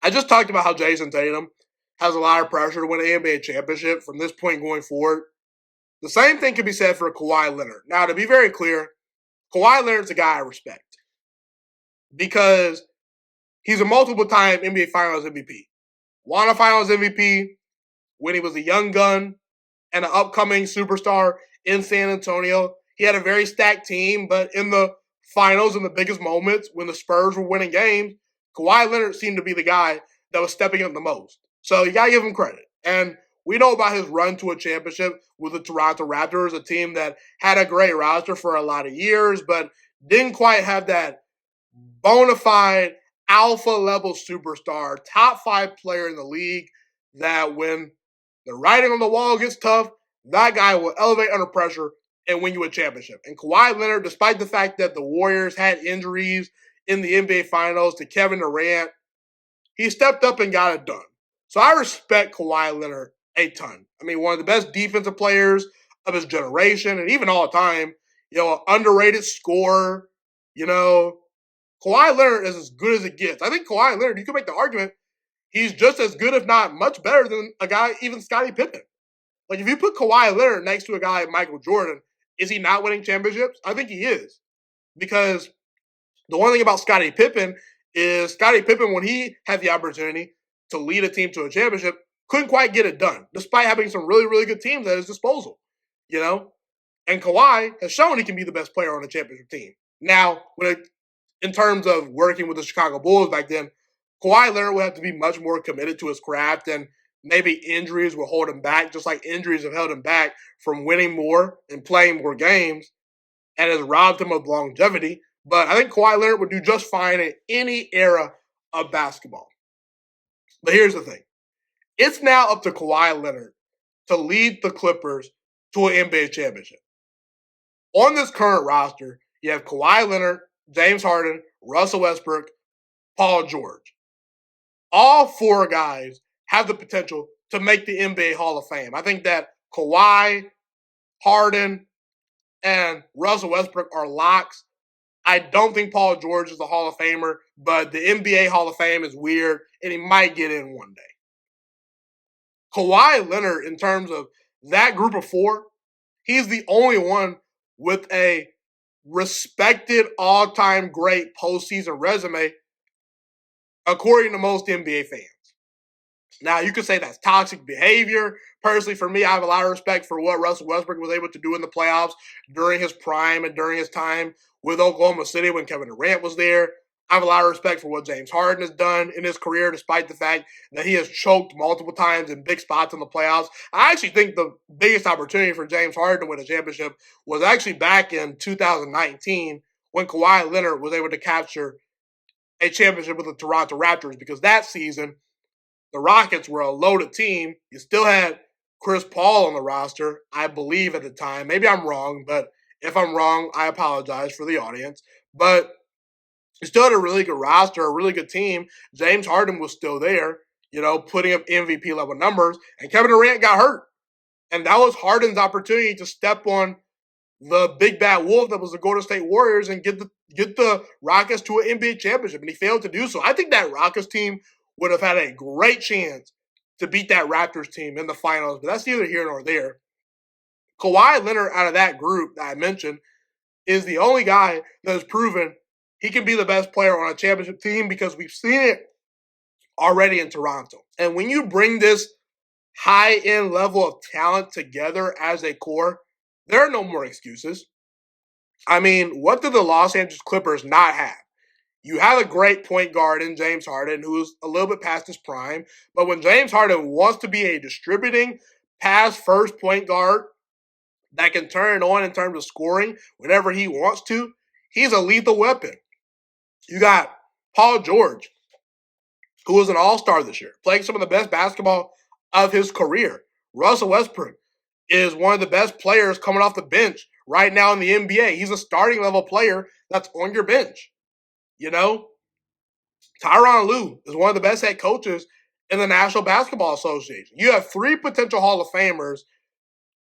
I just talked about how Jason Tatum has a lot of pressure to win an NBA championship from this point going forward. The same thing can be said for Kawhi Leonard. Now, to be very clear, Kawhi Leonard's a guy I respect because he's a multiple-time NBA Finals MVP. Won a Finals MVP when he was a young gun and an upcoming superstar in San Antonio. He had a very stacked team, but in the finals, in the biggest moments, when the Spurs were winning games, Kawhi Leonard seemed to be the guy that was stepping up the most. So you got to give him credit. And we know about his run to a championship with the Toronto Raptors, a team that had a great roster for a lot of years, but didn't quite have that bona fide alpha level superstar, top 5 player in the league that when the writing on the wall gets tough, that guy will elevate under pressure and win you a championship. And Kawhi Leonard, despite the fact that the Warriors had injuries in the NBA Finals to Kevin Durant, he stepped up and got it done. So I respect Kawhi Leonard a ton. I mean, one of the best defensive players of his generation and even all time, an underrated scorer, Kawhi Leonard is as good as it gets. I think Kawhi Leonard, you can make the argument, he's just as good, if not much better than a guy, even Scottie Pippen. Like, if you put Kawhi Leonard next to a guy like Michael Jordan, is he not winning championships? I think he is. Because the one thing about Scottie Pippen is Scottie Pippen, when he had the opportunity to lead a team to a championship, couldn't quite get it done, despite having some really, really good teams at his disposal. And Kawhi has shown he can be the best player on a championship team. Now, in terms of working with the Chicago Bulls back then, Kawhi Leonard would have to be much more committed to his craft, and maybe injuries will hold him back, just like injuries have held him back from winning more and playing more games and has robbed him of longevity. But I think Kawhi Leonard would do just fine in any era of basketball. But here's the thing. It's now up to Kawhi Leonard to lead the Clippers to an NBA championship. On this current roster, you have Kawhi Leonard, James Harden, Russell Westbrook, Paul George. All 4 guys have the potential to make the NBA Hall of Fame. I think that Kawhi, Harden, and Russell Westbrook are locks. I don't think Paul George is a Hall of Famer, but the NBA Hall of Fame is weird, and he might get in one day. Kawhi Leonard, in terms of that group of 4, he's the only one with a respected all-time great postseason resume, according to most NBA fans. Now, you could say that's toxic behavior. Personally, for me, I have a lot of respect for what Russell Westbrook was able to do in the playoffs during his prime and during his time with Oklahoma City when Kevin Durant was there. I have a lot of respect for what James Harden has done in his career, despite the fact that he has choked multiple times in big spots in the playoffs. I actually think the biggest opportunity for James Harden to win a championship was actually back in 2019 when Kawhi Leonard was able to capture a championship with the Toronto Raptors, because that season, the Rockets were a loaded team. You still had Chris Paul on the roster, I believe at the time. Maybe I'm wrong, but if I'm wrong, I apologize for the audience. But you still had a really good roster, a really good team. James Harden was still there, putting up MVP level numbers. And Kevin Durant got hurt. And that was Harden's opportunity to step on the big bad wolf that was the Golden State Warriors and get the Rockets to an NBA championship. And he failed to do so. I think that Rockets team would have had a great chance to beat that Raptors team in the finals. But that's neither here nor there. Kawhi Leonard, out of that group that I mentioned, is the only guy that has proven he can be the best player on a championship team, because we've seen it already in Toronto. And when you bring this high-end level of talent together as a core, there are no more excuses. I mean, what do the Los Angeles Clippers not have? You have a great point guard in James Harden, who's a little bit past his prime. But when James Harden wants to be a distributing, pass-first point guard that can turn it on in terms of scoring whenever he wants to, he's a lethal weapon. You got Paul George, who was an all-star this year, playing some of the best basketball of his career. Russell Westbrook is one of the best players coming off the bench right now in the NBA. He's a starting level player that's on your bench. Tyronn Lue is one of the best head coaches in the National Basketball Association. You have 3 potential Hall of Famers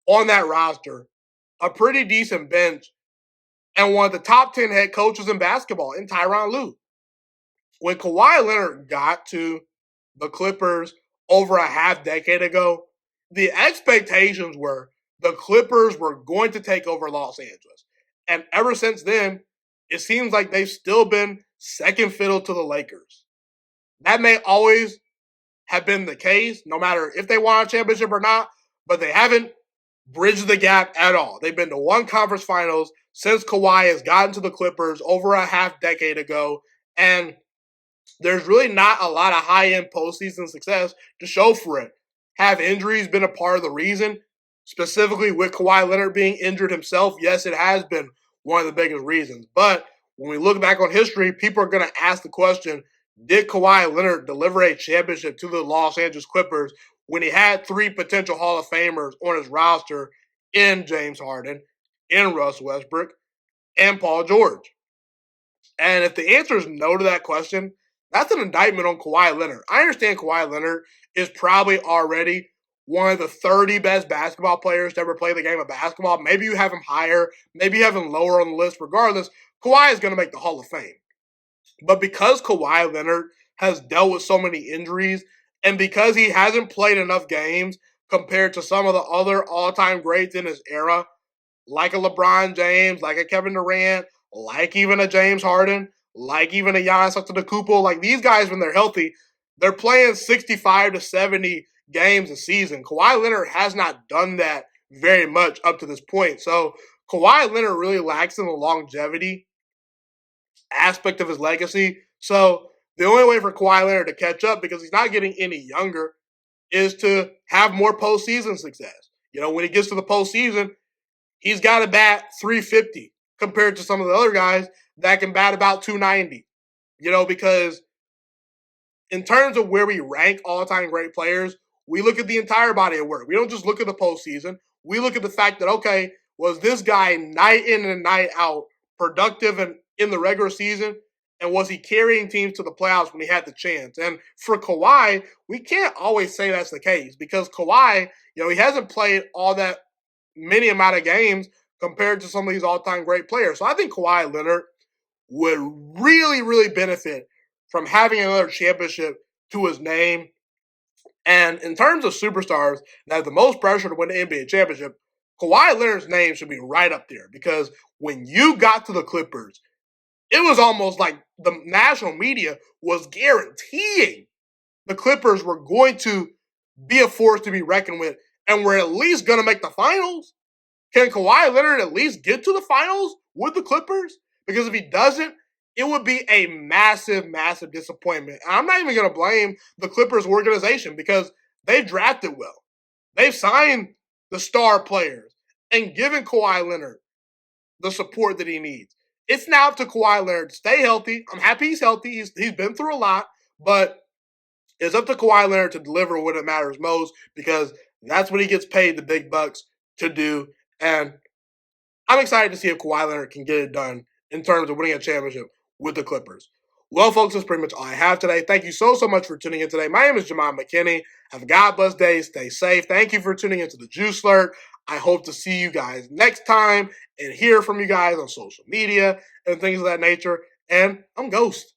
on that roster, a pretty decent bench, and one of the top 10 head coaches in basketball in Tyronn Lue. When Kawhi Leonard got to the Clippers over a half decade ago, the expectations were the Clippers were going to take over Los Angeles. And ever since then, it seems like they've still been second fiddle to the Lakers. That may always have been the case, no matter if they won a championship or not, but they haven't bridged the gap at all. They've been to one conference finals since Kawhi has gotten to the Clippers over a half decade ago, and there's really not a lot of high-end postseason success to show for it. Have injuries been a part of the reason? Specifically with Kawhi Leonard being injured himself, yes, it has been one of the biggest reasons. But when we look back on history, people are going to ask the question, did Kawhi Leonard deliver a championship to the Los Angeles Clippers when he had three potential Hall of Famers on his roster in James Harden, in Russ Westbrook, and Paul George? And if the answer is no to that question, that's an indictment on Kawhi Leonard. I understand Kawhi Leonard is probably already one of the 30 best basketball players to ever play the game of basketball. Maybe you have him higher, maybe you have him lower on the list. Regardless, Kawhi is going to make the Hall of Fame. But because Kawhi Leonard has dealt with so many injuries, and because he hasn't played enough games compared to some of the other all-time greats in his era, like a LeBron James, like a Kevin Durant, like even a James Harden, like even a Giannis Antetokounmpo, like these guys when they're healthy, they're playing 65 to 70 games a season. Kawhi Leonard has not done that very much up to this point. So Kawhi Leonard really lacks in the longevity aspect of his legacy. So the only way for Kawhi Leonard to catch up, because he's not getting any younger, is to have more postseason success. You know, when he gets to the postseason, he's got to bat 350 compared to some of the other guys that can bat about 290. You know, because in terms of where we rank all-time great players, we look at the entire body of work. We don't just look at the postseason. We look at the fact that, okay, was this guy night in and night out productive and in the regular season? And was he carrying teams to the playoffs when he had the chance? And for Kawhi, we can't always say that's the case because Kawhi, you know, he hasn't played all that many amount of games compared to some of these all-time great players. So I think Kawhi Leonard would really, really benefit from having another championship to his name. And in terms of superstars that have the most pressure to win the NBA championship, Kawhi Leonard's name should be right up there because when you got to the Clippers, it was almost like the national media was guaranteeing the Clippers were going to be a force to be reckoned with and were at least going to make the finals. Can Kawhi Leonard at least get to the finals with the Clippers? Because if he doesn't, it would be a massive, massive disappointment. And I'm not even going to blame the Clippers organization because they've drafted well. They've signed the star players and given Kawhi Leonard the support that he needs. It's now up to Kawhi Leonard to stay healthy. I'm happy he's healthy. He's been through a lot, but it's up to Kawhi Leonard to deliver when it matters most because that's what he gets paid the big bucks to do. And I'm excited to see if Kawhi Leonard can get it done in terms of winning a championship with the Clippers. Well, folks, that's pretty much all I have today. Thank you so much for tuning in today. My name is Ghiman McKinney. Have a God-blessed day. Stay safe. Thank you for tuning into the Juice Alert. I hope to see you guys next time and hear from you guys on social media and things of that nature. And I'm Ghost.